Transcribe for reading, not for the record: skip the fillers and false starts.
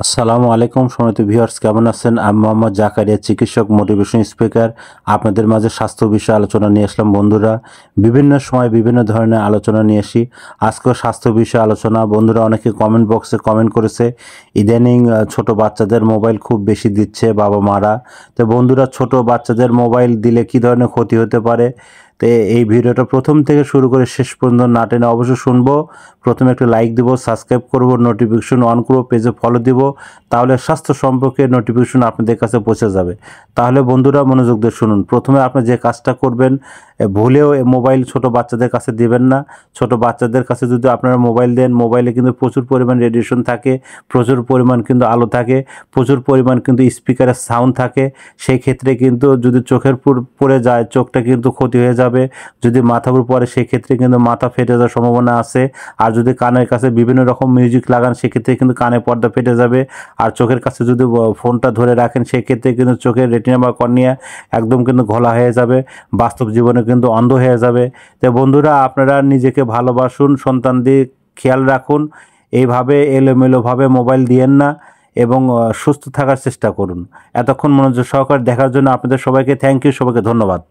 আসসালামু আলাইকুম সম্মানিত ভিউয়ার্স, কেমন আছেন? আমি মোহাম্মদ জাকারিয়া, চিকিৎসক, মোটিভেশন স্পিকার। আপনাদের মাঝে স্বাস্থ্য বিষয়ে আলোচনা নিয়ে আসলাম। বন্ধুরা, বিভিন্ন সময় বিভিন্ন ধরনের আলোচনা নিয়ে আসি। আজকেও স্বাস্থ্য বিষয়ে আলোচনা। বন্ধুরা অনেকে কমেন্ট বক্সে কমেন্ট করেছে ইদানিং ছোট বাচ্চাদের মোবাইল খুব বেশি দিচ্ছে বাবা মারা। তো বন্ধুরা, ছোট বাচ্চাদের মোবাইল দিলে কি ধরনের ক্ষতি হতে পারে, তো এই ভিডিওটা প্রথম থেকে শুরু করে শেষ পর্যন্ত না টেনে অবশ্যই শুনবো। প্রথমে একটা লাইক দিব, সাবস্ক্রাইব করব, নোটিফিকেশন অন করব, পেজে ফলো দিব, তাহলে স্বাস্থ্য সম্পর্কে নোটিফিকেশন আপনাদের কাছে পৌঁছে যাবে। তাহলে বন্ধুরা মনোযোগ দিয়ে শুনুন। প্রথমে আপনি যে কাজটা করবেন, ভুলেও মোবাইল ছোট বাচ্চাদের কাছে দিবেন না। ছোট বাচ্চাদের কাছে যদি আপনারা মোবাইল দেন, মোবাইলে কিন্তু প্রচুর পরিমাণ রেডিয়েশন থাকে, প্রচুর পরিমাণ কিন্তু আলো থাকে, প্রচুর পরিমাণ কিন্তু স্পিকারের সাউন্ড থাকে। সেই ক্ষেত্রে কিন্তু যদি চোখের পড়ে যায়, চোখটা কিন্তু ক্ষতি হয়ে যাবে। যদি মাথার উপর পড়ে, সেই ক্ষেত্রে কিন্তু মাথা ফেটে যাওয়ার সম্ভাবনা আছে। আর যদি কানের কাছে বিভিন্ন রকম মিউজিক লাগান, সেক্ষেত্রে কিন্তু কানের পর্দা ফেটে যাবে। আর চোখের কাছে যদি ফোনটা ধরে রাখেন, সেক্ষেত্রে কিন্তু চোখের রেটিনা বা কর্নিয়া একদম কিন্তু ঘোলা হয়ে যাবে, বাস্তব জীবনে কিন্তু অন্ধ হয়ে যাবে। তো বন্ধুরা, আপনারা নিজেকে ভালোবাসুন, সন্তানদের খেয়াল রাখুন, এইভাবে এলোমেলোভাবে মোবাইল দিয়েন না এবং সুস্থ থাকার চেষ্টা করুন। এতক্ষণ মনোযোগ সহকারে দেখার জন্য আপনাদের সবাইকে থ্যাংক ইউ, সবাইকে ধন্যবাদ।